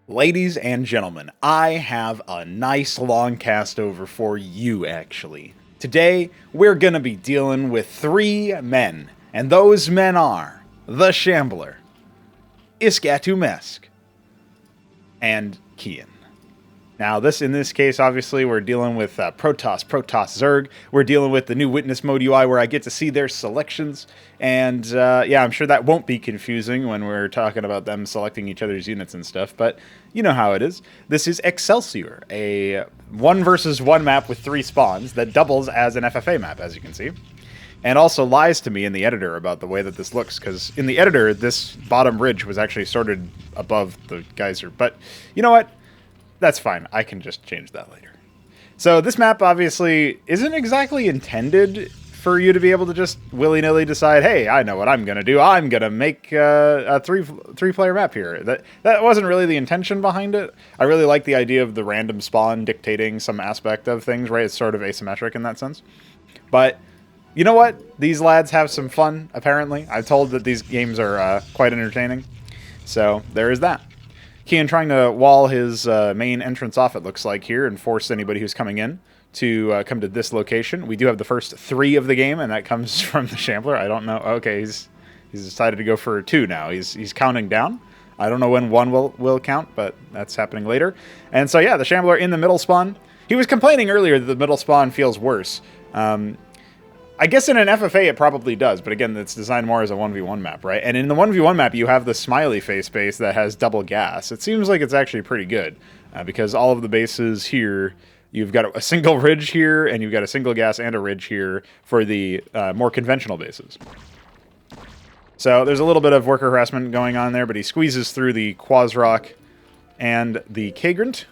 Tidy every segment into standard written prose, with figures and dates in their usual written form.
Ladies and gentlemen, I have a nice long cast over for you, actually. Today, we're gonna be dealing with three men, and those men are TheShambler, IskatuMesk, and Keyan. Now, in this case, obviously, we're dealing with Protoss Zerg. We're dealing with the new Witness Mode UI where I get to see their selections. And, yeah, I'm sure that won't be confusing when we're talking about them selecting each other's units and stuff, but you know how it is. This is Excelsior, a 1 versus 1 map with 3 spawns that doubles as an FFA map, as you can see. And also lies to me in the editor about the way that this looks, because in the editor, this bottom ridge was actually sorted above the geyser. But, you know what? That's fine. I can just change that later. So this map obviously isn't exactly intended for you to be able to just willy-nilly decide, hey, I know what I'm going to do. I'm going to make a three-player map here. That wasn't really the intention behind it. I really like the idea of the random spawn dictating some aspect of things, right? It's sort of asymmetric in that sense. But you know what? These lads have some fun, apparently. I'm told that these games are quite entertaining. So there is that. Keyan trying to wall his main entrance off, it looks like here, and force anybody who's coming in to come to this location. We do have the first 3 of the game, and that comes from TheShambler. I don't know. Okay, he's decided to go for 2 now. He's counting down. I don't know when 1 will count, but that's happening later. And so, yeah, TheShambler in the middle spawn. He was complaining earlier that the middle spawn feels worse. I guess in an FFA it probably does, but again, it's designed more as a 1v1 map, right? And in the 1v1 map, you have the smiley face base that has double gas. It seems like it's actually pretty good, because all of the bases here, you've got a single ridge here, and you've got a single gas and a ridge here for the more conventional bases. So there's a little bit of worker harassment going on there, but he squeezes through the Quasrock and the Kagrant.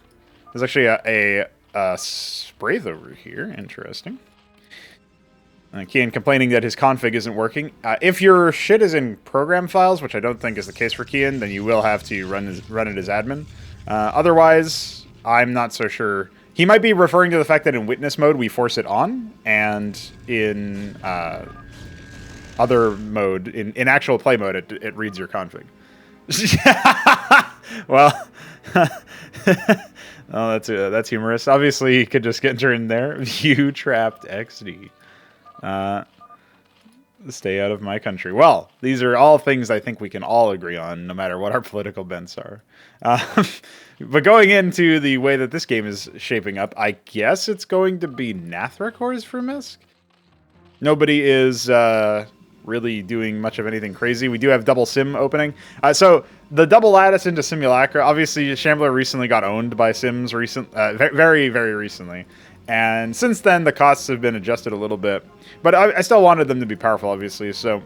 There's actually a Spraith over here. Interesting. Keyan complaining that his config isn't working. If your shit is in program files, which I don't think is the case for Keyan, then you will have to run it as admin. Otherwise, I'm not so sure. He might be referring to the fact that in witness mode we force it on, and in other mode, in actual play mode, it reads your config. Well, oh, that's humorous. Obviously, he could just get turned there. View trapped XD. Stay out of my country. Well, these are all things I think we can all agree on, no matter what our political bents are. But going into the way that this game is shaping up, I guess it's going to be Nathra cores for Mesk. Nobody is really doing much of anything crazy. We do have double sim opening. So the double lattice into Simulacra, obviously Shambler recently got owned by Sims very, very recently. And since then, the costs have been adjusted a little bit. But I still wanted them to be powerful, obviously. So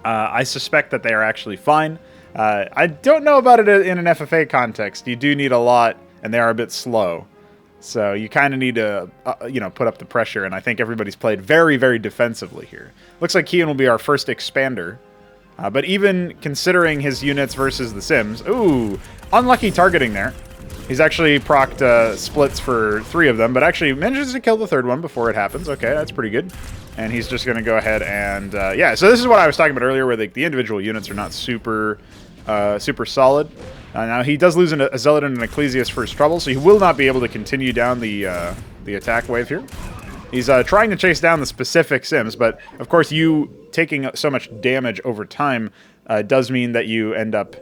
I suspect that they are actually fine. I don't know about it in an FFA context. You do need a lot, and they are a bit slow. So you kind of need to, put up the pressure. And I think everybody's played very, very defensively here. Looks like Keyan will be our first expander. But even considering his units versus the Sims, ooh, unlucky targeting there. He's actually procced splits for 3 of them, but actually manages to kill the 3rd one before it happens. Okay, that's pretty good. And he's just going to go ahead and, yeah, so this is what I was talking about earlier, where the individual units are not super solid. Now, he does lose a Zealot and an Ecclesiast for his trouble, so he will not be able to continue down the attack wave here. He's trying to chase down the specific Sims, but, of course, you taking so much damage over time does mean that you end up...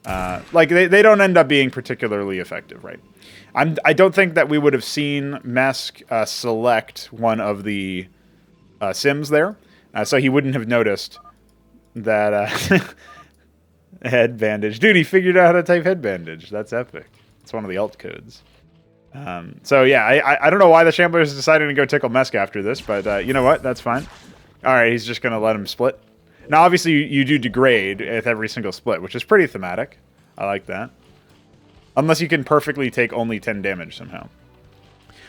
they don't end up being particularly effective, right? I don't think that we would have seen Mesk select one of the Sims there, so he wouldn't have noticed that head bandage. Dude, he figured out how to type head bandage. That's epic. It's one of the alt codes. So yeah, I don't know why the Shambler is deciding to go tickle Mesk after this, but you know what? That's fine. All right, he's just gonna let him split. Now, obviously, you do degrade with every single split, which is pretty thematic. I like that. Unless you can perfectly take only 10 damage somehow.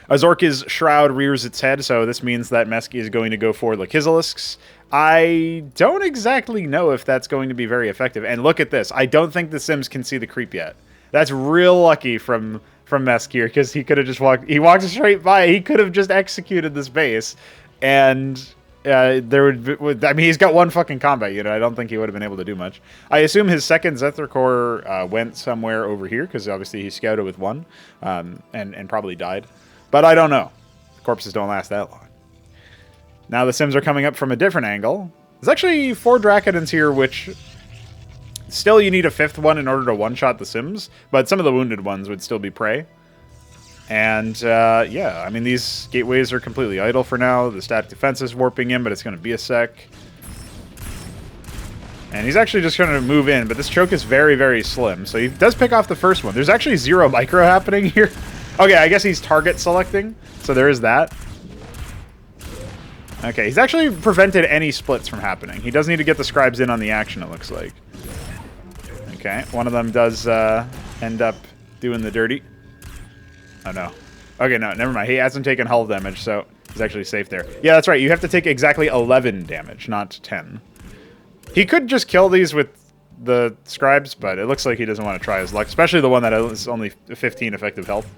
Azorka's Shroud rears its head, so this means that Mesky is going to go for Lakizilisks. I don't exactly know if that's going to be very effective. And look at this. I don't think the Sims can see the creep yet. That's real lucky from Mesk here, because he could have just walked... He walked straight by. He could have just executed this base, and... there I mean, he's got one fucking combat unit. I don't think he would have been able to do much. I assume his second Zephyr Core went somewhere over here, because obviously he scouted with one, and probably died. But I don't know. Corpses don't last that long. Now the Sims are coming up from a different angle. There's actually 4 Dracodons here, which... Still, you need a 5th one in order to one-shot the Sims, but some of the wounded ones would still be prey. And, yeah, I mean, these gateways are completely idle for now. The static defense is warping in, but it's going to be a sec. And he's actually just going to move in, but this choke is very, very slim. So he does pick off the first one. There's actually 0 micro happening here. Okay, I guess he's target selecting, so there is that. Okay, he's actually prevented any splits from happening. He does need to get the scribes in on the action, it looks like. Okay, one of them does end up doing the dirty. Oh, no. Okay, no, never mind. He hasn't taken hull damage, so he's actually safe there. Yeah, that's right. You have to take exactly 11 damage, not 10. He could just kill these with the scribes, but it looks like he doesn't want to try his luck, especially the one that has only 15 effective health.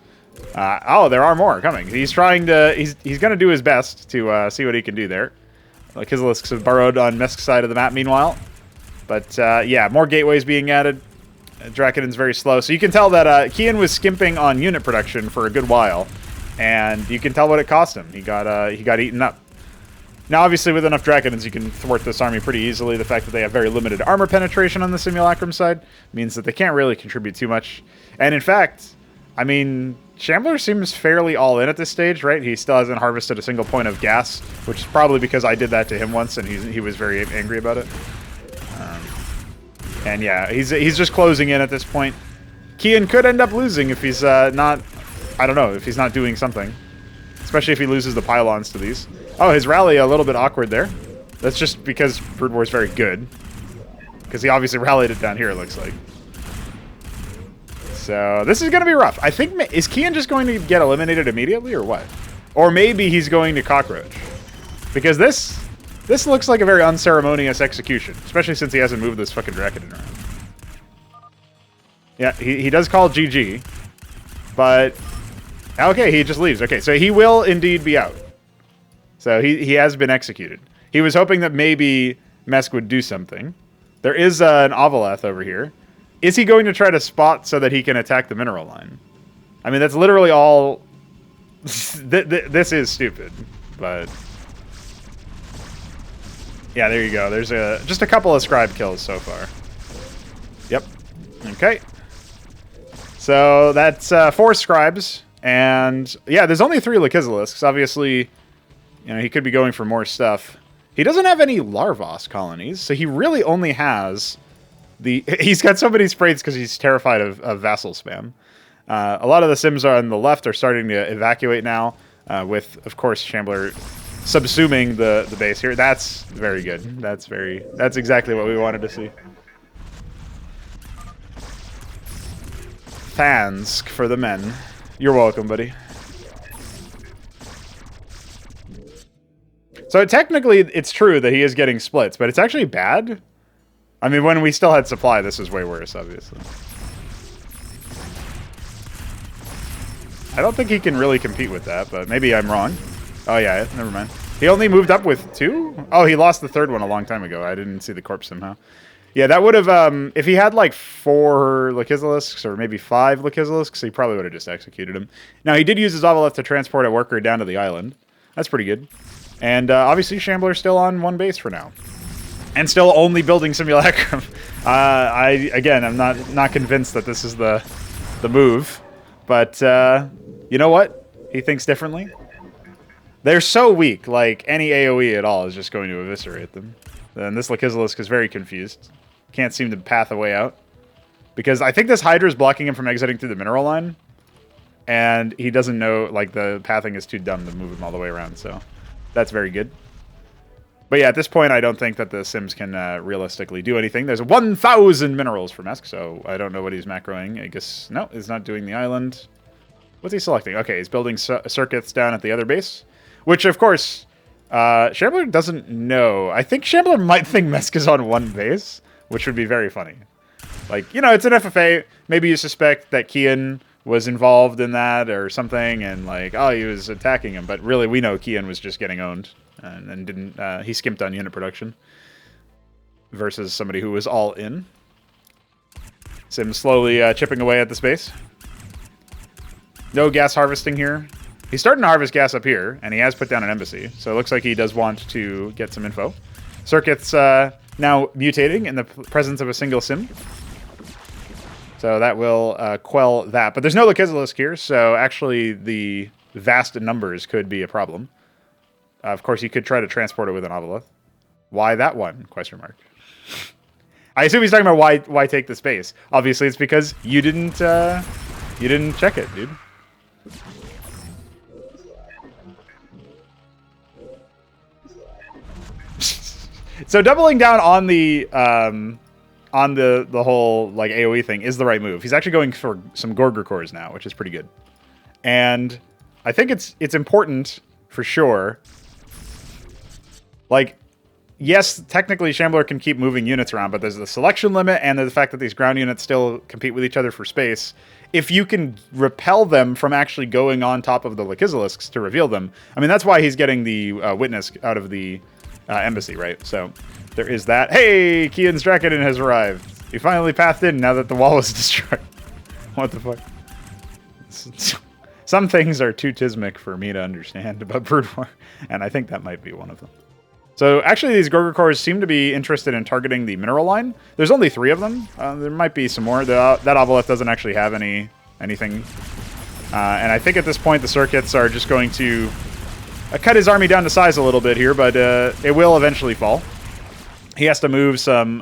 Oh, there are more coming. He's trying to... He's going to do his best to see what he can do there. Lysilisks have burrowed on Mesk's side of the map, meanwhile. But, yeah, more gateways being added. Dracodon's very slow. So you can tell that Keyan was skimping on unit production for a good while. And you can tell what it cost him. He got eaten up. Now, obviously, with enough Dracodons, you can thwart this army pretty easily. The fact that they have very limited armor penetration on the Simulacrum side means that they can't really contribute too much. And, in fact, I mean, Shambler seems fairly all in at this stage, right? He still hasn't harvested a single point of gas, which is probably because I did that to him once, and he was very angry about it. And yeah, he's just closing in at this point. Keyan could end up losing if he's not, I don't know, if he's not doing something. Especially if he loses the pylons to these. Oh, his rally a little bit awkward there. That's just because Brood War is very good. Because he obviously rallied it down here, it looks like. So, this is going to be rough. I think, is Keyan just going to get eliminated immediately, or what? Or maybe he's going to cockroach. Because this looks like a very unceremonious execution, especially since he hasn't moved this fucking Dracodon around. Yeah, he does call GG, but... Okay, he just leaves. Okay, so he will indeed be out. So he has been executed. He was hoping that maybe Mesk would do something. There is an Ovaleth over here. Is he going to try to spot so that he can attack the mineral line? I mean, that's literally all... This is stupid, but... Yeah, there you go. There's just a couple of scribe kills so far. Yep. Okay. So that's 4 scribes. And yeah, there's only 3 Lysilisks. Obviously, you know, he could be going for more stuff. He doesn't have any Larvos colonies, so he really only has the... He's got so many sprays because he's terrified of vassal spam. A lot of the Sims on the left are starting to evacuate now, with, of course, Shambler subsuming the base here. That's very good. That's exactly what we wanted to see. Thansk for the men. You're welcome, buddy. So technically, it's true that he is getting splits, but it's actually bad. I mean, when we still had supply, this is way worse, obviously. I don't think he can really compete with that, but maybe I'm wrong. Oh, yeah, never mind. He only moved up with 2? Oh, he lost the 3rd one a long time ago. I didn't see the corpse somehow. Yeah, that would have, if he had like 4 Lysilisks or maybe 5 Lysilisks, he probably would have just executed him. Now, he did use his Ovaleth to transport a worker down to the island. That's pretty good. And obviously, Shambler's still on 1 base for now. And still only building Simulacrum. Again, I'm not convinced that this is the move. But, you know what? He thinks differently. They're so weak, like, any AoE at all is just going to eviscerate them. And this Lysilisk is very confused. Can't seem to path a way out. Because I think this Hydra is blocking him from exiting through the mineral line. And he doesn't know, like, the pathing is too dumb to move him all the way around, so that's very good. But yeah, at this point, I don't think that the Sims can realistically do anything. There's 1,000 minerals for Mesk, so I don't know what he's macroing. I guess, no, he's not doing the island. What's he selecting? Okay, he's building circuits down at the other base. Which, of course, Shambler doesn't know. I think Shambler might think Mesk is on 1 base, which would be very funny. Like, you know, it's an FFA. Maybe you suspect that Keyan was involved in that or something, and like, oh, he was attacking him. But really, we know Keyan was just getting owned. and didn't. He skimped on unit production versus somebody who was all in. Sim slowly chipping away at the space. No gas harvesting here. He's starting to harvest gas up here, and he has put down an embassy. So it looks like he does want to get some info. Circuits now mutating in the presence of a single sim. So that will quell that. But there's no Lekizalisk here, so actually the vast numbers could be a problem. Of course, you could try to transport it with an Obelith. Why that one? Question mark. I assume he's talking about why take the space. Obviously, it's because you didn't check it, dude. So doubling down on the whole like AoE thing is the right move. He's actually going for some Gorger cores now, which is pretty good. And I think it's important for sure. Like, yes, technically Shambler can keep moving units around, but there's the selection limit and the fact that these ground units still compete with each other for space. If you can repel them from actually going on top of the Lekizalisks to reveal them, I mean, that's why he's getting the witness out of the embassy, right? So there is that. Hey, Keyan's Draconin has arrived. He finally pathed in now that the wall was destroyed. What the fuck? Some things are too tismic for me to understand about Brood War, and I think that might be one of them. So actually these Gorger cores seem to be interested in targeting the mineral line. There's only 3 of them. There might be some more. That Obelith doesn't actually have anything. And I think at this point the circuits are just going to cut his army down to size a little bit here, but it will eventually fall. He has to move some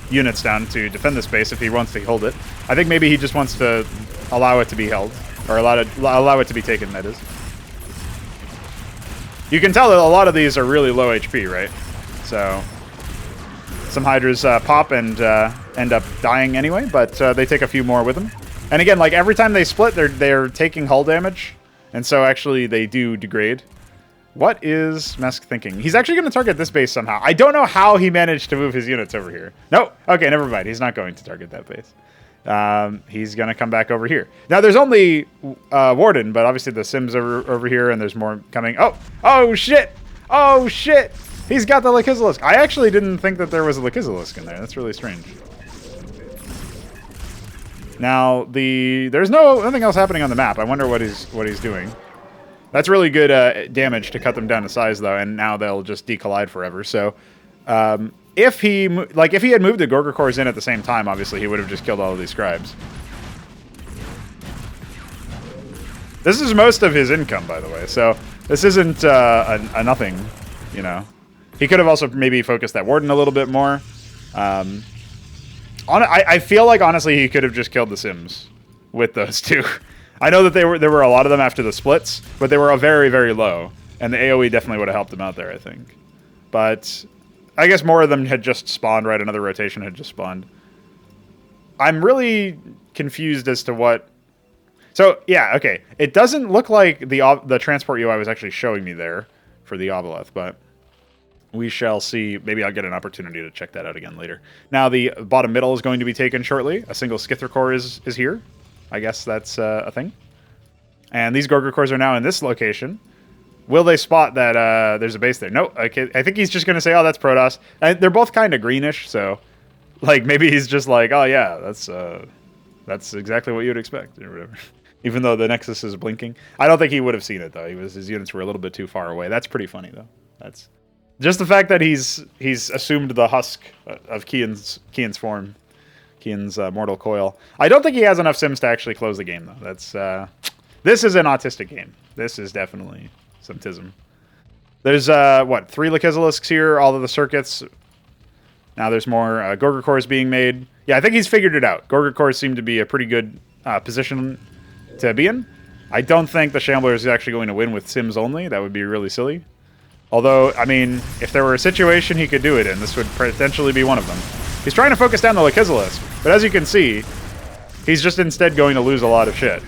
units down to defend the space if he wants to hold it. I think maybe he just wants to allow it to be held, or allow it to be taken, that is. You can tell that a lot of these are really low HP, right? So some Hydras pop and end up dying anyway, but they take a few more with them. And again, like every time they split, they're taking hull damage, and so actually they do degrade. What is Mesk thinking? He's actually going to target this base somehow. I don't know how he managed to move his units over here. No, okay, never mind. He's not going to target that base. He's going to come back over here. Now, there's only Warden, but obviously the Sims are over here, and there's more coming. Oh, shit! Oh, shit! He's got the Lekizalisk. I actually didn't think that there was a Lekizalisk in there. That's really strange. Now, there's nothing else happening on the map. I wonder what he's doing. That's really good damage to cut them down to size, though, and now they'll just decollide forever. So, if he had moved the Gorger cores in at the same time, obviously he would have just killed all of these scribes. This is most of his income, by the way, so this isn't a nothing, you know. He could have also maybe focused that Warden a little bit more. I feel like, honestly, he could have just killed the Sims with those two. I know that there were a lot of them after the splits, but they were very, very low, and the AoE definitely would have helped him out there, I think. But I guess more of them had just spawned, right? Another rotation had just spawned. I'm really confused as to what... So, yeah, okay. It doesn't look like the transport UI was actually showing me there for the Obelith, but we shall see. Maybe I'll get an opportunity to check that out again later. Now, the bottom middle is going to be taken shortly. A single Skithra core is here. I guess that's a thing. And these Gorger cores are now in this location. Will they spot that there's a base there? No, okay. I think he's just going to say, oh, that's Protoss. And they're both kind of greenish, so like maybe he's just like, oh, yeah, that's exactly what you'd expect or whatever. Even though the Nexus is blinking. I don't think he would have seen it, though. His units were a little bit too far away. That's pretty funny, though. That's just the fact that he's assumed the husk of Keyan's form. Keyan's Mortal Coil. I don't think he has enough Sims to actually close the game, though. That's this is an autistic game. This is definitely some tism. There's, 3 Lekizalisks here, all of the circuits. Now there's more Gorger cores being made. Yeah, I think he's figured it out. Gorger cores seem to be a pretty good position to be in. I don't think the Shambler is actually going to win with Sims only. That would be really silly. Although, I mean, if there were a situation he could do it in, this would potentially be one of them. He's trying to focus down the Lekizalisk, but as you can see, he's just instead going to lose a lot of shit.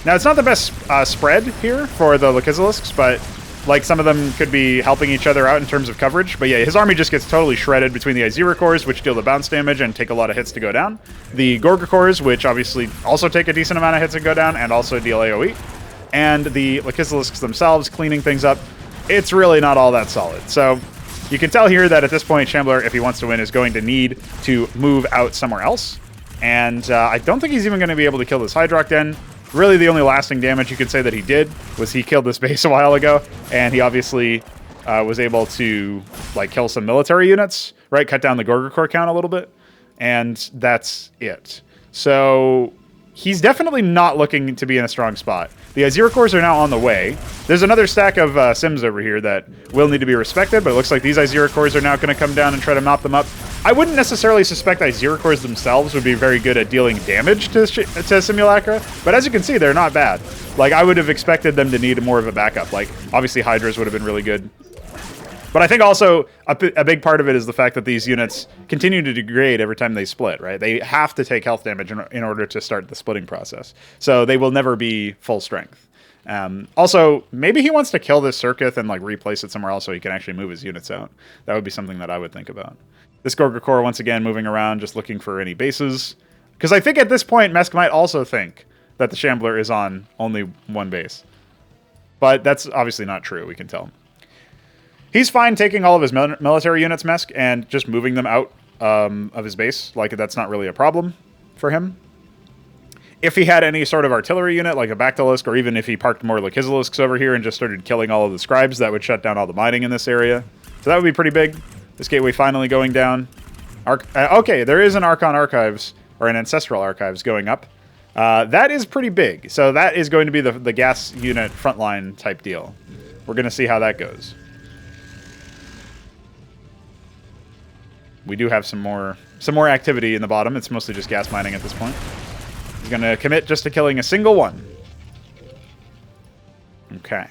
Now, it's not the best spread here for the Lekizalisks, but like some of them could be helping each other out in terms of coverage. But yeah, his army just gets totally shredded between the Izira cores, which deal the bounce damage and take a lot of hits to go down. The Gorger cores, which obviously also take a decent amount of hits to go down and also deal AoE. And the Lekizalisks themselves, cleaning things up. it's really not all that solid. So you can tell here that at this point, Shambler, if he wants to win, is going to need to move out somewhere else. And I don't think he's even going to be able to kill this Hydrock Den. Really, the only lasting damage you could say that he did was he killed this base a while ago, and he obviously was able to like kill some military units, right? Cut down the Gorgor Corps count a little bit, and that's it. So he's definitely not looking to be in a strong spot. The Azira cores are now on the way. There's another stack of Sims over here that will need to be respected, but it looks like these Azira cores are now going to come down and try to mop them up. I wouldn't necessarily suspect Azira cores themselves would be very good at dealing damage to Simulacra, but as you can see, they're not bad. Like, I would have expected them to need more of a backup. Like, obviously Hydras would have been really good. But I think also a big part of it is the fact that these units continue to degrade every time they split, right? They have to take health damage in order to start the splitting process. So they will never be full strength. Also, maybe he wants to kill this Circuith and like replace it somewhere else so he can actually move his units out. That would be something that I would think about. This Gorgor Corps, once again, moving around, just looking for any bases. Because I think at this point, Mesk might also think that the Shambler is on only one base. But that's obviously not true, we can tell. He's fine taking all of his military units, Mesk, and just moving them out of his base. Like, that's not really a problem for him. If he had any sort of artillery unit, like a Bactalisk, or even if he parked more Lakizilisks over here and just started killing all of the scribes, that would shut down all the mining in this area. So that would be pretty big. This gateway finally going down. Okay, there is an Archon Archives, or an Ancestral Archives going up. That is pretty big. So that is going to be the gas unit frontline type deal. We're going to see how that goes. We do have some more activity in the bottom. It's mostly just gas mining at this point. He's going to commit just to killing a single one. Okay.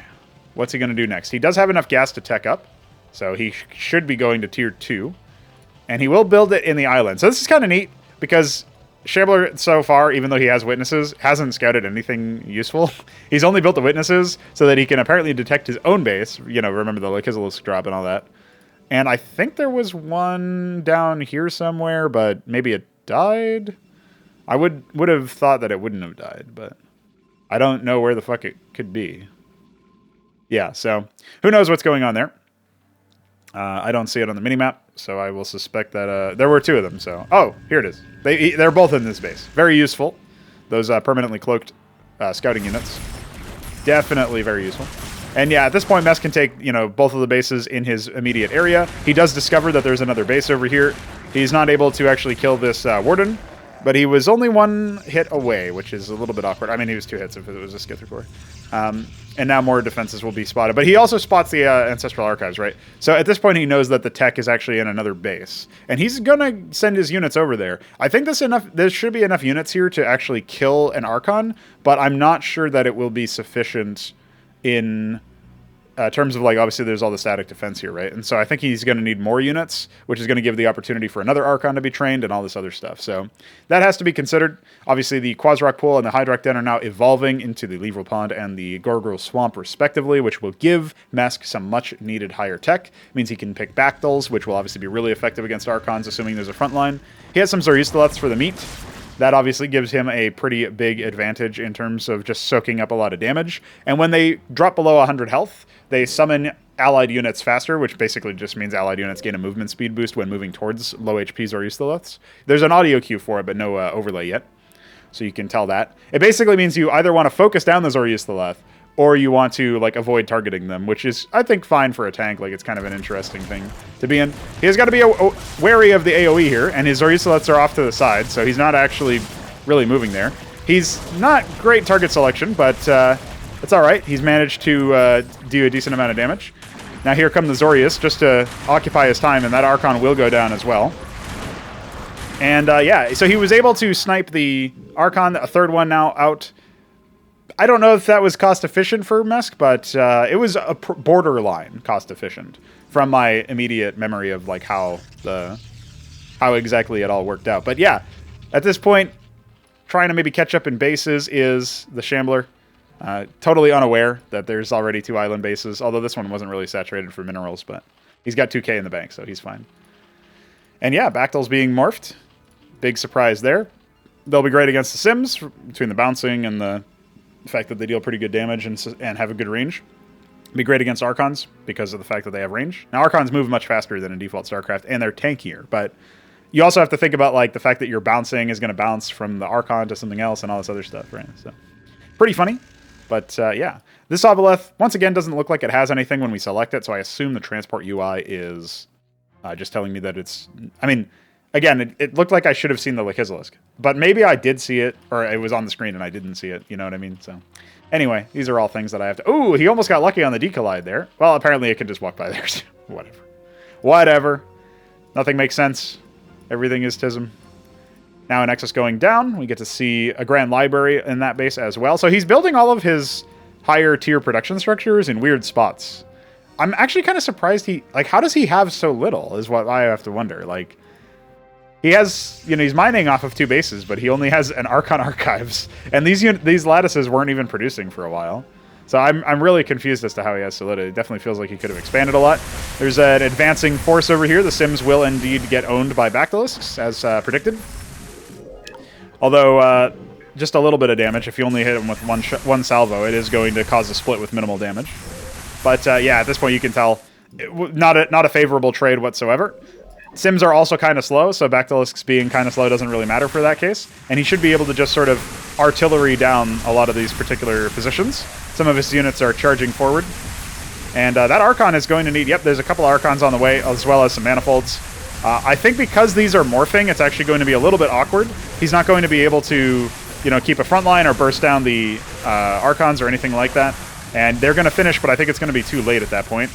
What's he going to do next? He does have enough gas to tech up, so he should be going to tier 2. And he will build it in the island. So this is kind of neat, because Shambler so far, even though he has witnesses, hasn't scouted anything useful. He's only built the witnesses so that he can apparently detect his own base. You know, remember the Lakizalisk drop and all that. And I think there was one down here somewhere, but maybe it died? I would have thought that it wouldn't have died, but I don't know where the fuck it could be. Yeah, so who knows what's going on there. I don't see it on the minimap, so I will suspect that there were two of them. So, oh, here it is. They're both in this base. Very useful. Those permanently cloaked scouting units. Definitely very useful. And yeah, at this point, Mesk can take, you know, both of the bases in his immediate area. He does discover that there's another base over here. He's not able to actually kill this Warden, but he was only one hit away, which is a little bit awkward. I mean, he was 2 hits if it was a Skither Core. And now more defenses will be spotted. But he also spots the Ancestral Archives, right? So at this point, he knows that the tech is actually in another base. And he's going to send his units over there. I think there should be enough units here to actually kill an Archon, but I'm not sure that it will be sufficient in terms of, like, obviously there's all the static defense here, right? And so I think he's going to need more units, which is going to give the opportunity for another Archon to be trained and all this other stuff. So that has to be considered. Obviously the Quasrock Pool and the Hydrock Den are now evolving into the Leveril Pond and the Gorgoril Swamp respectively, which will give Mesk some much needed higher tech. It means he can pick Bactals, which will obviously be really effective against Archons, assuming there's a front line. He has some Zoristaleths for the meat. That obviously gives him a pretty big advantage in terms of just soaking up a lot of damage. And when they drop below 100 health, they summon allied units faster, which basically just means allied units gain a movement speed boost when moving towards low HP Zoristaleths. There's an audio cue for it, but no overlay yet. So you can tell that. It basically means you either want to focus down the Zoristaleth, or you want to, like, avoid targeting them, which is, I think, fine for a tank. Like, it's kind of an interesting thing to be in. He has got to be wary of the AoE here, and his Zoristaleths are off to the side, so he's not actually really moving there. He's not great target selection, but it's all right. He's managed to do a decent amount of damage. Now here come the Zorius, just to occupy his time, and that Archon will go down as well. And yeah, so he was able to snipe the Archon, a third one now out. I don't know if that was cost efficient for Mesk, but it was a borderline cost efficient from my immediate memory of, like, how exactly it all worked out. But yeah, at this point, trying to maybe catch up in bases is the Shambler. Totally unaware that there's already 2 island bases, although this one wasn't really saturated for minerals, but he's got 2k in the bank, so he's fine. And yeah, Bactal's being morphed. Big surprise there. They'll be great against the Sims, between the bouncing and the fact that they deal pretty good damage and have a good range. Be great against Archons because of the fact that they have range. Now, Archons move much faster than in default StarCraft, and they're tankier, but you also have to think about like the fact that your bouncing is going to bounce from the Archon to something else and all this other stuff, right? So, pretty funny, but yeah. This Obeleth, once again, doesn't look like it has anything when we select it, so I assume the transport UI is just telling me that it's... I mean, again, it looked like I should have seen the Lekizalisk, but maybe I did see it, or it was on the screen and I didn't see it, you know what I mean? So, anyway, these are all things that I have to... Ooh, he almost got lucky on the decollide there. Well, apparently it can just walk by there. Whatever. Whatever. Nothing makes sense. Everything is TISM. Now in Nexus going down, we get to see a Grand Library in that base as well. So he's building all of his higher tier production structures in weird spots. I'm actually kind of surprised he... Like, how does he have so little is what I have to wonder. Like, he has... You know, he's mining off of 2 bases, but he only has an Archon Archives. And these lattices weren't even producing for a while. So I'm really confused as to how he has so little. It definitely feels like he could have expanded a lot. There's an advancing force over here. The Sims will indeed get owned by Bactylisks, as predicted. Although, just a little bit of damage. If you only hit him with one salvo, it is going to cause a split with minimal damage. But yeah, at this point you can tell, not a favorable trade whatsoever. Sims are also kind of slow, so Bactylisks being kind of slow doesn't really matter for that case. And he should be able to just sort of artillery down a lot of these particular positions. Some of his units are charging forward. And that Archon is going to need... Yep, there's a couple Archons on the way, as well as some Manifolds. I think because these are morphing, it's actually going to be a little bit awkward. He's not going to be able to, you know, keep a front line or burst down the Archons or anything like that. And they're going to finish, but I think it's going to be too late at that point.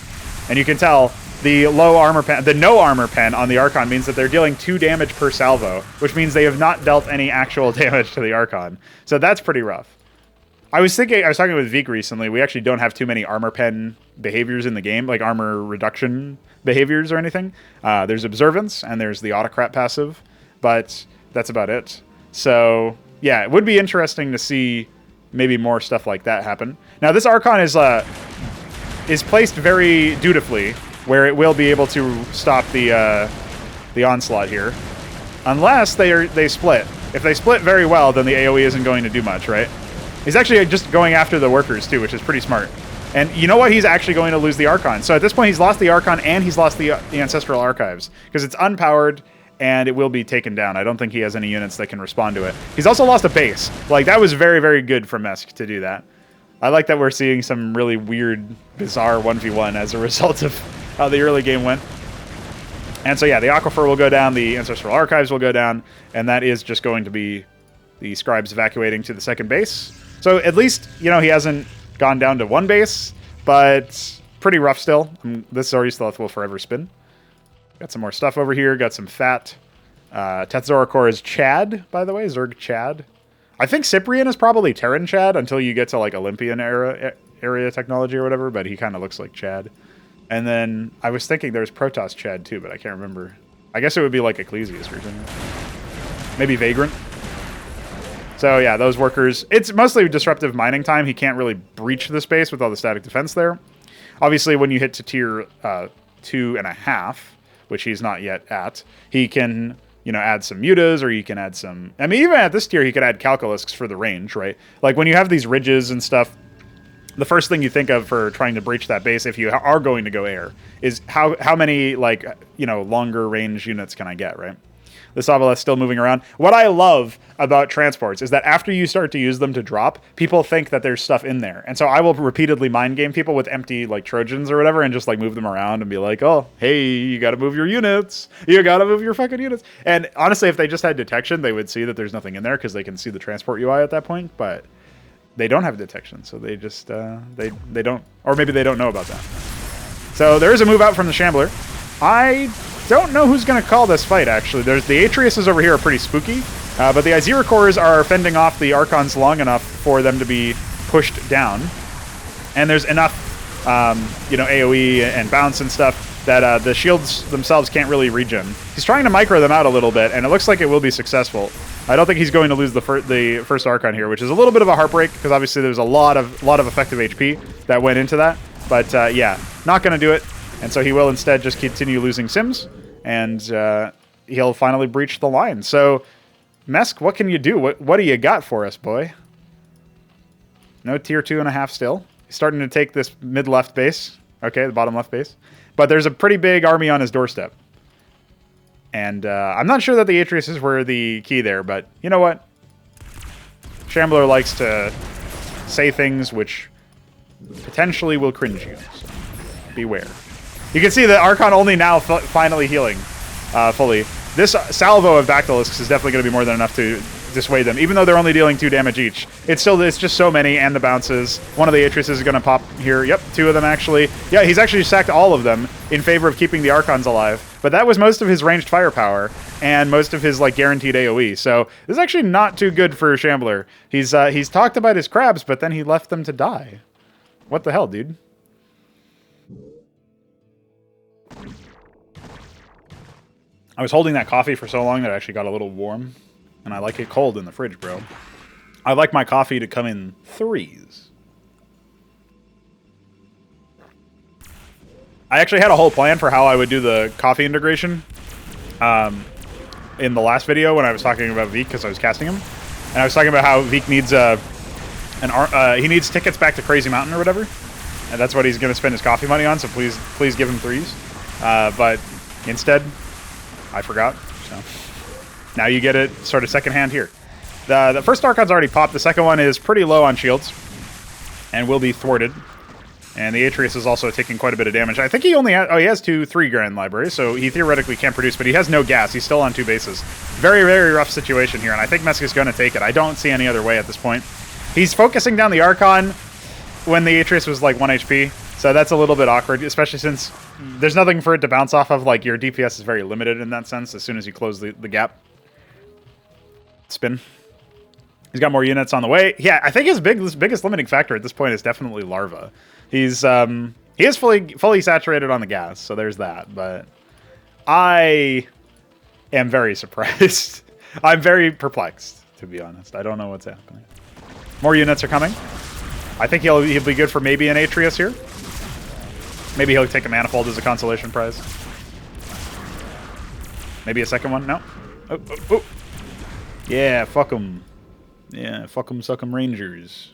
And you can tell the low armor pen, the no armor pen on the Archon means that they're dealing 2 damage per salvo, which means they have not dealt any actual damage to the Archon. So that's pretty rough. I was talking with Veek recently, we actually don't have too many armor pen behaviors in the game, like armor reduction behaviors or anything. There's Observance, and there's the Autocrat passive, but that's about it. So, yeah, it would be interesting to see maybe more stuff like that happen. Now, this Archon is placed very dutifully, where it will be able to stop the onslaught here. Unless they split. If they split very well, then the AoE isn't going to do much, right? He's actually just going after the workers, too, which is pretty smart. And you know what? He's actually going to lose the Archon. So at this point, he's lost the Archon and he's lost the Ancestral Archives. Because it's unpowered and it will be taken down. I don't think he has any units that can respond to it. He's also lost a base. Like, that was very, very good for Mesk to do that. I like that we're seeing some really weird, bizarre 1v1 as a result of how the early game went. And so, yeah, the Aquifer will go down, the Ancestral Archives will go down, and that is just going to be the Scribes evacuating to the second base. So at least, you know, he hasn't gone down to 1 base, but pretty rough still. This Zori Stealth will forever spin. Got some more stuff over here, got some fat. Tetzoracor is Chad, by the way, Zerg Chad. I think Cyprian is probably Terran Chad until you get to, like, Olympian area technology or whatever, but he kind of looks like Chad. And then I was thinking there's Protoss Chad too, but I can't remember. I guess it would be like Ecclesias or something. Maybe Vagrant. So yeah, those workers. It's mostly disruptive mining time. He can't really breach the space with all the static defense there. Obviously, when you hit to tier 2.5, which he's not yet at, he can, you know, add some mutas, or you can add some... I mean, even at this tier, he could add calculisks for the range, right? Like, when you have these ridges and stuff, the first thing you think of for trying to breach that base, if you are going to go air, is how many, like, you know, longer range units can I get, right? This Obeleth's still moving around. What I love about transports is that after you start to use them to drop, people think that there's stuff in there. And so I will repeatedly mind game people with empty, like, Trojans or whatever and just, like, move them around and be like, oh, hey, you gotta move your units. You gotta move your fucking units. And honestly, if they just had detection, they would see that there's nothing in there because they can see the transport UI at that point. But they don't have detection, so they just, they don't, or maybe they don't know about that. So there is a move out from the Shambler. I don't know who's going to call this fight, actually. There's the Atriuses over here are pretty spooky, but the Iziracors are fending off the Archons long enough for them to be pushed down. And there's enough, you know, AoE and bounce and stuff that the shields themselves can't really regen. He's trying to micro them out a little bit, and it looks like it will be successful. I don't think he's going to lose the first Archon here, which is a little bit of a heartbreak, because obviously there's a lot of effective HP that went into that. But yeah, not going to do it. And so he will instead just continue losing Sims, and he'll finally breach the line. So, Mesk, what can you do? What do you got for us, boy? No tier 2.5 still. He's starting to take this mid-left base. Okay, the bottom left base. But there's a pretty big army on his doorstep. And I'm not sure that the Atriuses were the key there, but you know what? Shambler likes to say things which potentially will cringe you. So beware. You can see that Archon only now finally healing fully. This salvo of Bactylisks is definitely going to be more than enough to dissuade them, even though they're only dealing 2 damage each. It's just so many, and the bounces. One of the Atriuses is going to pop here. Yep, 2 of them actually. Yeah, he's actually sacked all of them in favor of keeping the Archons alive. But that was most of his ranged firepower and most of his like guaranteed AoE. So this is actually not too good for Shambler. He's talked about his crabs, but then he left them to die. What the hell, dude? I was holding that coffee for so long that it actually got a little warm. And I like it cold in the fridge, bro. I like my coffee to come in 3s. I actually had a whole plan for how I would do the coffee integration in the last video when I was talking about Veek, because I was casting him. And I was talking about how Veek needs he needs tickets back to Crazy Mountain or whatever. And that's what he's going to spend his coffee money on, so please give him 3s. But instead, I forgot, so... Now you get it sort of secondhand here. The first Archon's already popped. The second one is pretty low on shields and will be thwarted. And the Atrius is also taking quite a bit of damage. I think he only has... Oh, he has 3 Grand Libraries, so he theoretically can't produce, but he has no gas. He's still on 2 bases. Very, very rough situation here, and I think Mesky's going to take it. I don't see any other way at this point. He's focusing down the Archon when the Atrius was like 1 HP, so that's a little bit awkward, especially since there's nothing for it to bounce off of. Like, your DPS is very limited in that sense as soon as you close the gap. Spin. He's got more units on the way. Yeah, I think his biggest limiting factor at this point is definitely Larva. He is fully saturated on the gas, so there's that. But I am very surprised. I'm very perplexed, to be honest. I don't know what's happening. More units are coming. I think he'll be good for maybe an Atrius here. Maybe he'll take a Manifold as a consolation prize. Maybe a second one. No. Oh. Yeah, fuck them. Yeah, fuck them, suck them, Rangers.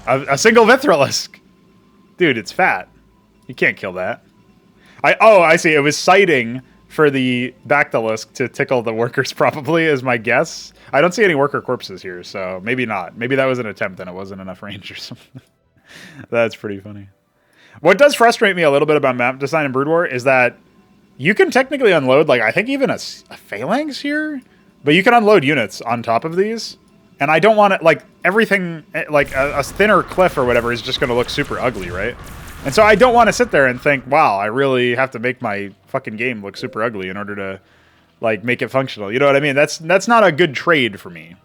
A single Vithrilisk. Dude, it's fat. You can't kill that. I see. It was sighting for the Bactylisk to tickle the workers, probably, is my guess. I don't see any worker corpses here, so maybe not. Maybe that was an attempt and it wasn't enough range or something. That's pretty funny. What does frustrate me a little bit about map design in Brood War is that you can technically unload, like, I think even a Phalanx here? But you can unload units on top of these, and I don't want it, like, everything, like, a thinner cliff or whatever is just going to look super ugly, right? And so I don't want to sit there and think, wow, I really have to make my fucking game look super ugly in order to, like, make it functional. You know what I mean? That's not a good trade for me,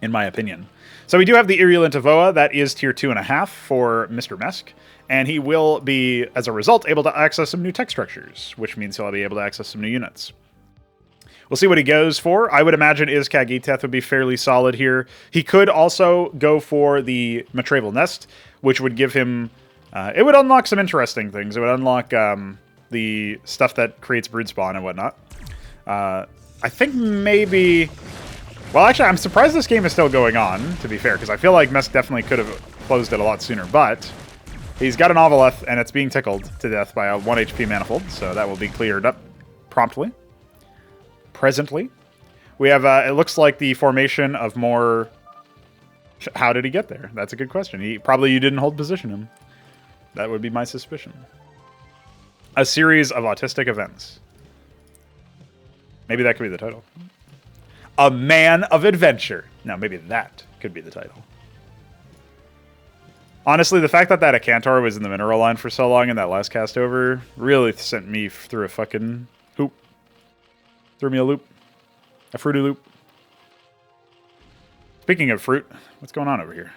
in my opinion. So we do have the Irulent Avoa. That is tier 2.5 for Mr. Mesk, and he will be, as a result, able to access some new tech structures, which means he'll be able to access some new units. We'll see what he goes for. I would imagine Iskatumesk would be fairly solid here. He could also go for the Matraval Nest, which would give him... it would unlock some interesting things. It would unlock the stuff that creates brood spawn and whatnot. I think maybe... Well, actually, I'm surprised this game is still going on, to be fair, because I feel like Mesk definitely could have closed it a lot sooner, but he's got an Ovaleth, and it's being tickled to death by a 1 HP Manifold, so that will be cleared up promptly. Presently, we have, it looks like the formation of more... How did he get there? That's a good question. You didn't hold position him. That would be my suspicion. A series of autistic events. Maybe that could be the title. A Man of Adventure. No, maybe that could be the title. Honestly, the fact that Acantor was in the mineral line for so long in that last cast over really sent me through a fucking hoop. Threw me a loop. A fruity loop. Speaking of fruit, what's going on over here?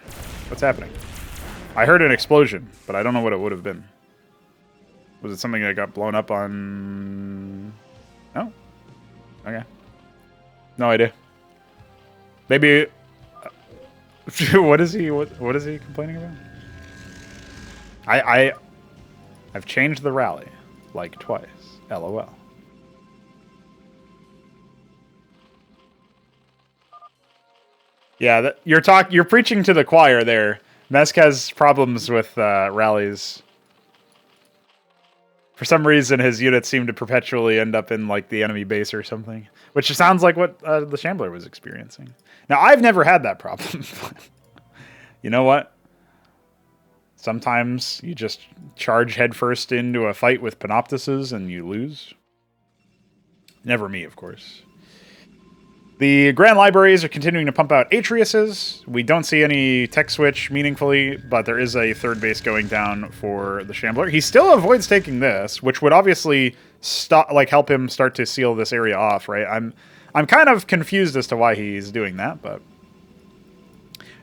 What's happening? I heard an explosion, but I don't know what it would have been. Was it something that got blown up on... Oh. Okay. No idea. Maybe... what is he complaining about? I've changed the rally like twice. LOL. Yeah, you're preaching to the choir there. Mesk has problems with rallies. For some reason, his units seem to perpetually end up in like the enemy base or something, which sounds like what the Shambler was experiencing. Now, I've never had that problem. You know what? Sometimes you just charge headfirst into a fight with Panoptises and you lose. Never me, of course. The Grand Libraries are continuing to pump out Atriuses. We don't see any tech switch meaningfully, but there is a third base going down for the Shambler. He still avoids taking this, which would obviously help him start to seal this area off, right? I'm kind of confused as to why he's doing that, but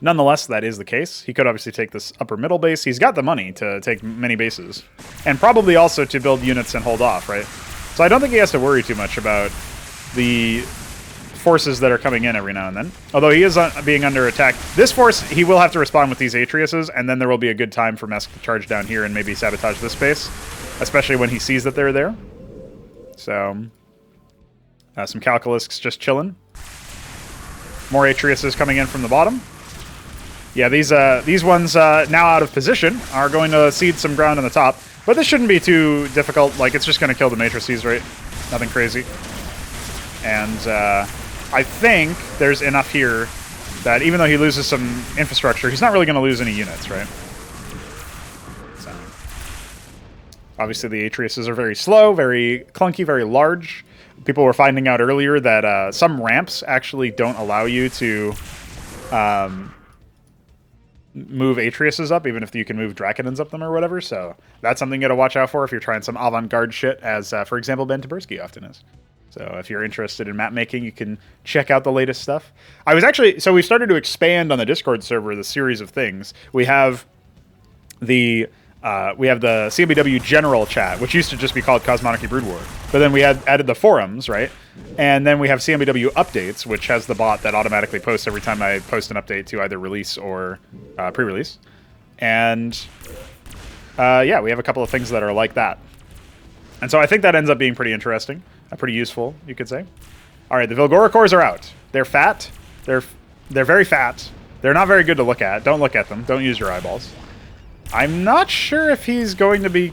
nonetheless, that is the case. He could obviously take this upper middle base. He's got the money to take many bases, and probably also to build units and hold off, right? So I don't think he has to worry too much about the forces that are coming in every now and then. Although he is being under attack. This force, he will have to respond with these Atriuses, and then there will be a good time for Mesk to charge down here and maybe sabotage this base, especially when he sees that they're there. So, some Calculisks just chilling. More Atriuses coming in from the bottom. Yeah, these ones now out of position are going to cede some ground on the top, but this shouldn't be too difficult. Like, it's just going to kill the matrices, right? Nothing crazy. And I think there's enough here that even though he loses some infrastructure, he's not really going to lose any units, right? So, obviously, the Atriuses are very slow, very clunky, very large. People were finding out earlier that some ramps actually don't allow you to move Atriuses up, even if you can move Draconins up them or whatever. So that's something you got to watch out for if you're trying some avant-garde shit, as, for example, Ben Taberski often is. So if you're interested in map making, you can check out the latest stuff. So we've started to expand on the Discord server the series of things. We have the CMBW general chat, which used to just be called Cosmonarchy Brood War. But then we added the forums, right? And then we have CMBW updates, which has the bot that automatically posts every time I post an update to either release or pre-release. And yeah, we have a couple of things that are like that. And so I think that ends up being pretty interesting. Pretty useful, you could say. All right, the Vilgoricors are out. They're fat. They're very fat. They're not very good to look at. Don't look at them. Don't use your eyeballs. I'm not sure if he's going to be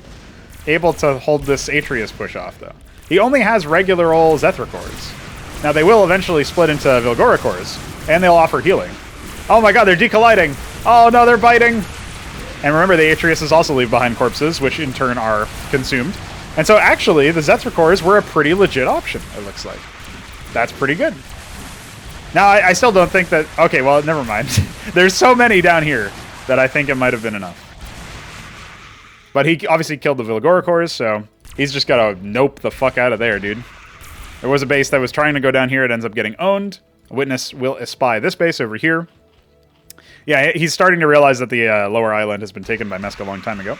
able to hold this Atrius push off, though. He only has regular old Zethrycors. Now, they will eventually split into Vilgoricors, and they'll offer healing. Oh my god, they're decolliding. Oh no, they're biting. And remember, the Atriuses also leave behind corpses, which in turn are consumed. And so actually, the Zethrycors were a pretty legit option, it looks like. That's pretty good. Now, I still don't think that... Okay, well, never mind. There's so many down here that I think it might have been enough. But he obviously killed the Vilgoricors, so he's just got to nope the fuck out of there, dude. There was a base that was trying to go down here. It ends up getting owned. A witness will espy this base over here. Yeah, he's starting to realize that the lower island has been taken by Mesk a long time ago.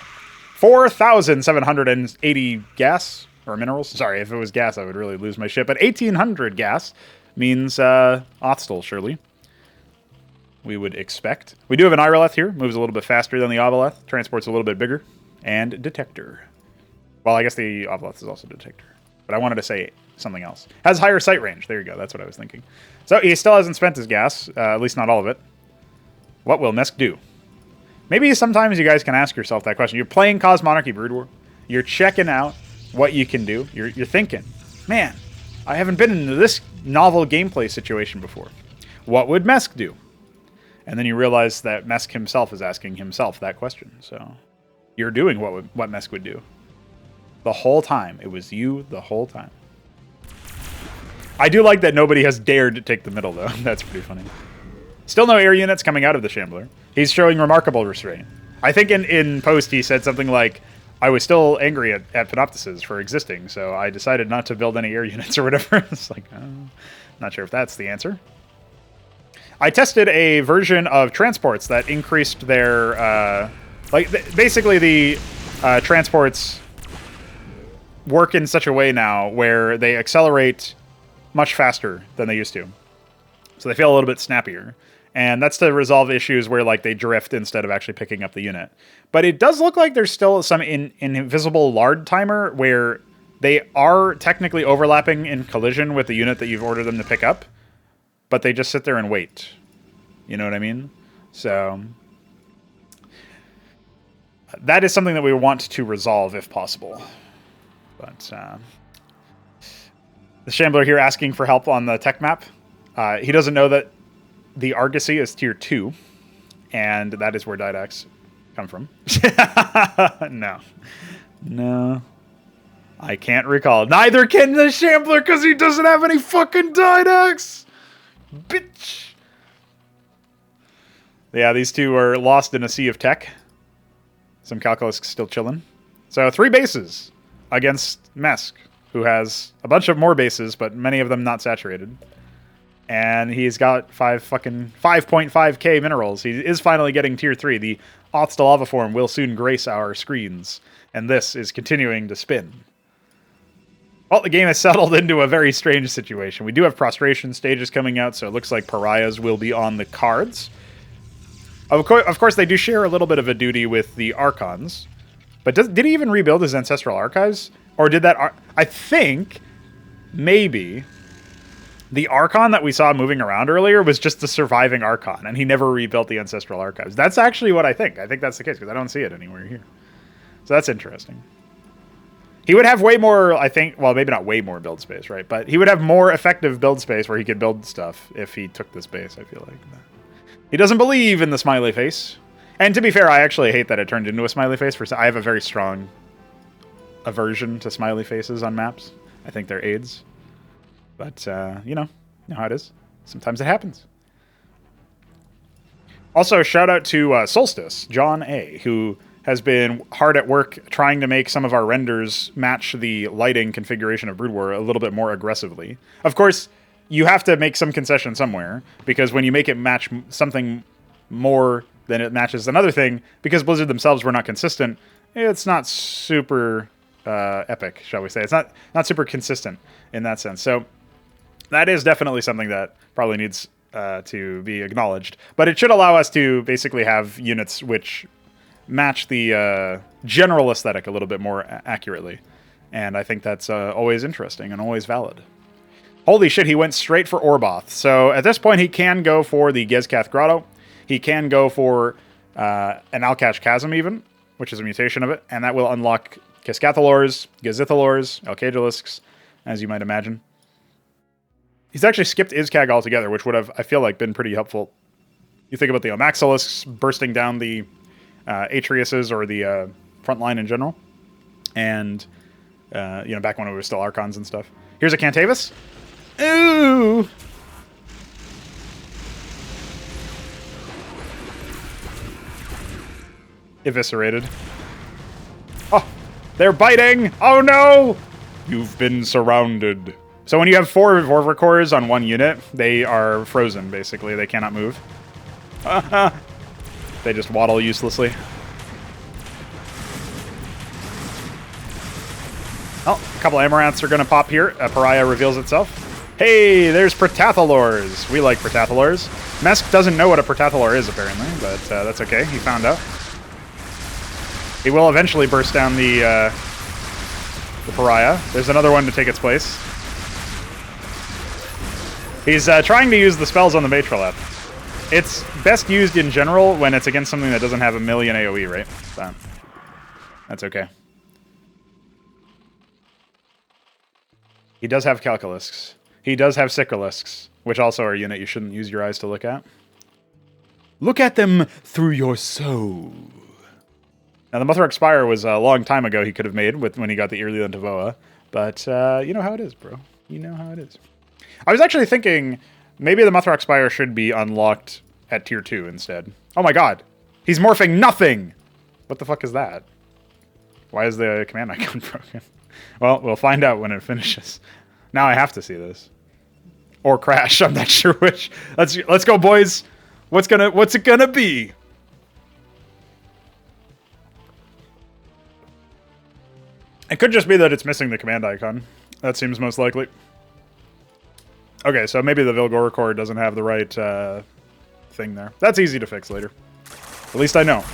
4,780 gas, or minerals. Sorry, if it was gas, I would really lose my shit. But 1,800 gas means Othstol, surely. We would expect. We do have an Iroleth here. Moves a little bit faster than the Ovaleth. Transport's a little bit bigger. And Detector. Well, I guess the Ovaleth is also Detector. But I wanted to say something else. Has higher sight range. There you go. That's what I was thinking. So he still hasn't spent his gas. At least not all of it. What will Mesk do? Maybe sometimes you guys can ask yourself that question. You're playing Cosmonarchy Brood War. You're checking out what you can do. You're thinking, man, I haven't been into this novel gameplay situation before. What would Mesk do? And then you realize that Mesk himself is asking himself that question. So you're doing what Mesk would do. The whole time. It was you the whole time. I do like that nobody has dared to take the middle, though. That's pretty funny. Still no air units coming out of the Shambler. He's showing remarkable restraint. I think in post he said something like, I was still angry at Panoptises for existing, so I decided not to build any air units or whatever. It's like, not sure if that's the answer. I tested a version of transports that increased their... basically the transports work in such a way now where they accelerate much faster than they used to. So they feel a little bit snappier. And that's to resolve issues where like they drift instead of actually picking up the unit. But it does look like there's still some invisible lard timer where they are technically overlapping in collision with the unit that you've ordered them to pick up. But they just sit there and wait. You know what I mean? So that is something that we want to resolve if possible. But the Shambler here asking for help on the tech map. He doesn't know that the Argosy is tier 2, and that is where Didax come from. No. I can't recall. Neither can the Shambler because he doesn't have any fucking Didax! Bitch! Yeah, these two are lost in a sea of tech. Some Calculus still chilling. So 3 bases against Mesk, who has a bunch of more bases, but many of them not saturated. And he's got 5.5k minerals. He is finally getting tier 3. The Auth to Lava form will soon grace our screens. And this is continuing to spin. Well, the game has settled into a very strange situation. We do have prostration stages coming out, so it looks like pariahs will be on the cards. Of course, they do share a little bit of a duty with the Archons. But did he even rebuild his Ancestral Archives? Or did that... I think, maybe, the Archon that we saw moving around earlier was just the surviving Archon, and he never rebuilt the Ancestral Archives. That's actually what I think. I think that's the case, because I don't see it anywhere here. So that's interesting. He would have way more, I think, well, maybe not way more build space, right? But he would have more effective build space where he could build stuff if he took the space, I feel like. He doesn't believe in the smiley face. And to be fair, I actually hate that it turned into a smiley face. I have a very strong aversion to smiley faces on maps. I think they're aids. But, you know how it is. Sometimes it happens. Also, shout out to Solstice, John A., who has been hard at work trying to make some of our renders match the lighting configuration of Brood War a little bit more aggressively. Of course, you have to make some concession somewhere, because when you make it match something more than it matches another thing, because Blizzard themselves were not consistent, it's not super epic, shall we say. It's not super consistent in that sense. So that is definitely something that probably needs to be acknowledged. But it should allow us to basically have units which match the general aesthetic a little bit more accurately. And I think that's always interesting and always valid. Holy shit, he went straight for Orboth. So at this point, he can go for the Gezkath Grotto. He can go for an Alkash Chasm even, which is a mutation of it. And that will unlock Cascathalors, Gazithalors, Alcagelisks, as you might imagine. He's actually skipped Iskag altogether, which would have, I feel like, been pretty helpful. You think about the Omaxilisks bursting down the Atriuses or the front line in general. And, back when it was still Archons and stuff. Here's a Cantavis. Ooh! Eviscerated. Oh, they're biting! Oh no! You've been surrounded. So when you have 4 Vorvicors on one unit, they are frozen, basically. They cannot move. They just waddle uselessly. Oh, a couple Amaranths are going to pop here. A Pariah reveals itself. Hey, there's Protathalors. We like Protathalors. Mesk doesn't know what a Protathalor is, apparently, but that's okay. He found out. He will eventually burst down the Pariah. There's another one to take its place. He's trying to use the spells on the Matroleth. It's best used in general when it's against something that doesn't have a million AoE, right? So, that's okay. He does have Calculisks. He does have Sicrilisks, which also are a unit you shouldn't use your eyes to look at. Look at them through your soul. Now, the Muthrak Spire was a long time ago he could have made when he got the Irlian Tavoa, but you know how it is, bro. You know how it is. I was actually thinking maybe the Muthrak Spire should be unlocked at tier 2 instead. Oh my god. He's morphing nothing! What the fuck is that? Why is the command icon broken? Well, we'll find out when it finishes. Now I have to see this. Or crash, I'm not sure which. Let's go, boys. What's it gonna be? It could just be that it's missing the command icon. That seems most likely. Okay, so maybe the Vilgoricor doesn't have the right thing there. That's easy to fix later. At least I know.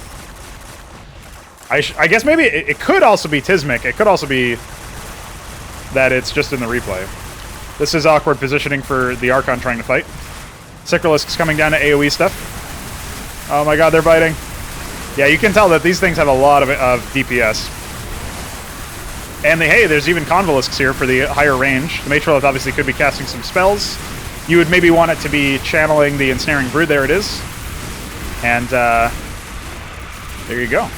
I guess maybe it could also be Tizmic. It could also be that it's just in the replay. This is awkward positioning for the Archon trying to fight. Sicrilisk's coming down to AoE stuff. Oh my god, they're biting. Yeah, you can tell that these things have a lot of DPS. And hey, there's even Convolisks here for the higher range. The Matrolith obviously could be casting some spells. You would maybe want it to be channeling the Ensnaring Brood. There it is. And there you go.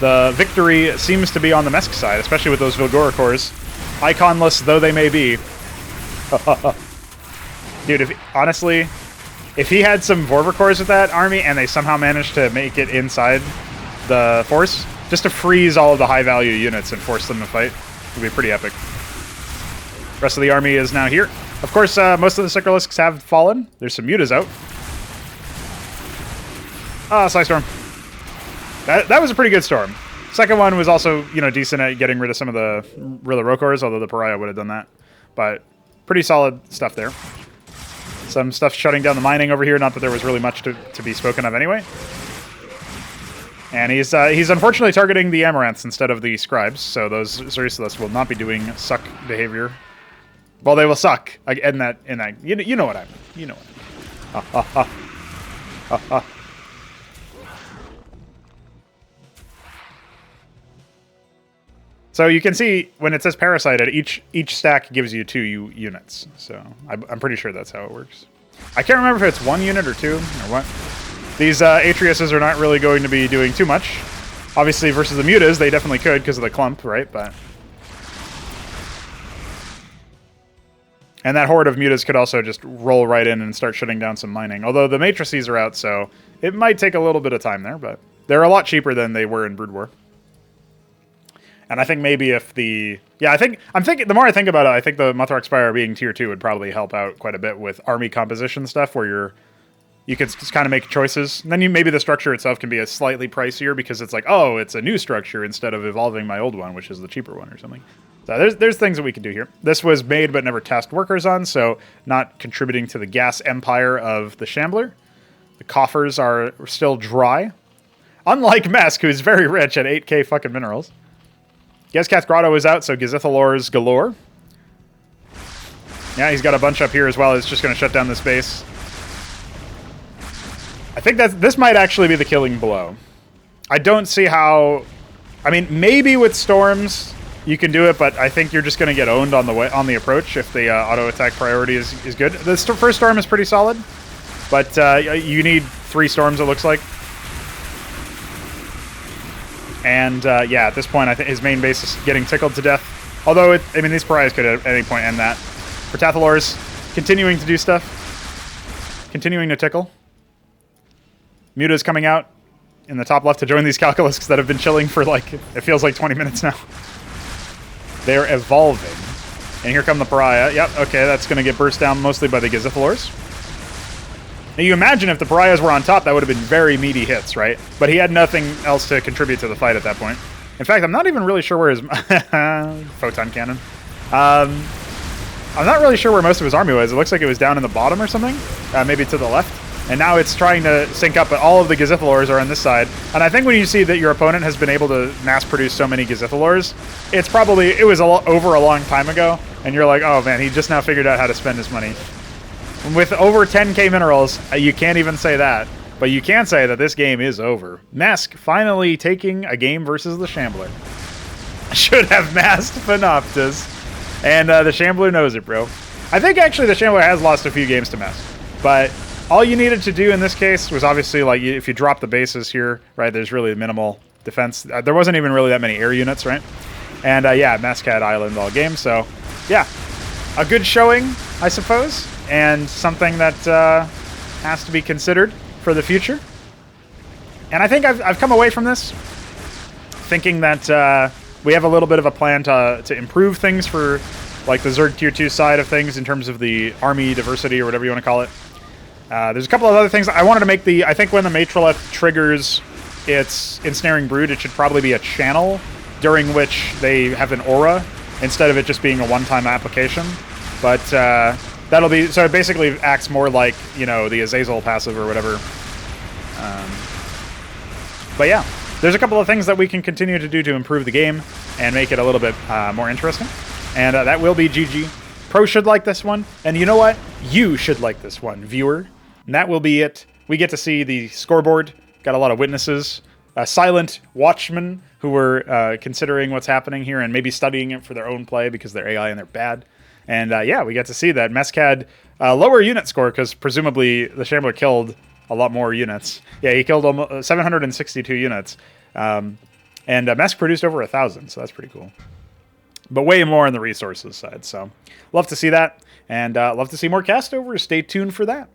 The victory seems to be on the Mesk side, especially with those Vilgora cores. Iconless though they may be. Dude, honestly, if he had some Vorver cores with that army and they somehow managed to make it inside the force, just to freeze all of the high-value units and force them to fight, would be pretty epic. Rest of the army is now here. Of course, most of the Sikralisks have fallen. There's some Mutas out. Ah, Psystorm. That was a pretty good storm. Second one was also, you know, decent at getting rid of some of the Rokors, although the Pariah would have done that. But pretty solid stuff there. Some stuff shutting down the mining over here. Not that there was really much to be spoken of anyway. And he's unfortunately targeting the Amaranths instead of the Scribes, so those Zerusilists will not be doing suck behavior. Well, they will suck in that you know what I mean. You know what I mean. Ha ha ha. Ha ha. So you can see when it says parasited, each stack gives you 2 units. So I'm pretty sure that's how it works. I can't remember if it's 1 unit or 2 or what. These Atriuses are not really going to be doing too much. Obviously, versus the Mutas, they definitely could because of the clump, right? But and that horde of Mutas could also just roll right in and start shutting down some mining. Although the Matrices are out, so it might take a little bit of time there, but they're a lot cheaper than they were in Brood War. And I think maybe if the... Yeah, I'm thinking... The more I think about it, I think the Muthrak Spire being tier 2 would probably help out quite a bit with army composition stuff, where you could just kind of make choices. And then maybe the structure itself can be a slightly pricier because it's like, oh, it's a new structure instead of evolving my old one, which is the cheaper one or something. So there's things that we can do here. This was made but never tasked workers on, so not contributing to the gas empire of the Shambler. The coffers are still dry. Unlike Mesk, who's very rich at 8k fucking minerals. Gezkath Grotto is out, so Gizithalor's galore. Yeah, he's got a bunch up here as well. It's just going to shut down this base. I think this might actually be the killing blow. I don't see how... I mean, maybe with storms you can do it, but I think you're just going to get owned on the approach if the auto attack priority is good. The first storm is pretty solid, but you need 3 storms, it looks like. And yeah, at this point, I think his main base is getting tickled to death. Although, I mean, these pariahs could at any point end that. For Tathalor's continuing to do stuff, continuing to tickle. Muta's coming out in the top left to join these Calculusks that have been chilling for, like, it feels like 20 minutes now. They're evolving. And here come the Pariah. Yep, okay, that's going to get burst down mostly by the Gizithalors. Now, you imagine if the Pariahs were on top, that would have been very meaty hits, right? But he had nothing else to contribute to the fight at that point. In fact, I'm not even really sure where his... Photon cannon. I'm not really sure where most of his army was. It looks like it was down in the bottom or something. Maybe to the left. And now it's trying to sync up, but all of the Gizithalors are on this side. And I think when you see that your opponent has been able to mass-produce so many Gizithalors, it's probably... It was over a long time ago, and you're like, oh man, he just now figured out how to spend his money. With over 10k minerals, you can't even say that. But you can say that this game is over. Mesk finally taking a game versus the Shambler. Should have masked Phenoptus. And the Shambler knows it, bro. I think actually the Shambler has lost a few games to Mesk. But all you needed to do in this case was obviously, like, if you drop the bases here, right, there's really minimal defense. There wasn't even really that many air units, right? And yeah, Mesk had Island all game, so yeah. A good showing, I suppose. And something that has to be considered for the future. And I think I've come away from this thinking that we have a little bit of a plan to improve things for, like, the Zerg Tier 2 side of things in terms of the army diversity or whatever you want to call it. There's a couple of other things. I wanted to make I think when the Matrolith triggers its Ensnaring Brood, it should probably be a channel during which they have an aura instead of it just being a one-time application. But that'll be... So it basically acts more like, you know, the Azazel passive or whatever. But yeah, there's a couple of things that we can continue to do to improve the game and make it a little bit more interesting. And that will be GG. Pro should like this one. And you know what? You should like this one, viewer. And that will be it. We get to see the scoreboard. Got a lot of witnesses, silent watchmen who were considering what's happening here and maybe studying it for their own play because they're AI and they're bad. And yeah, we got to see that. Mesk had a lower unit score because presumably the Shambler killed a lot more units. Yeah, he killed almost 762 units. And Mesk produced over 1,000, so that's pretty cool. But way more on the resources side, so love to see that. And love to see more castovers. Stay tuned for that.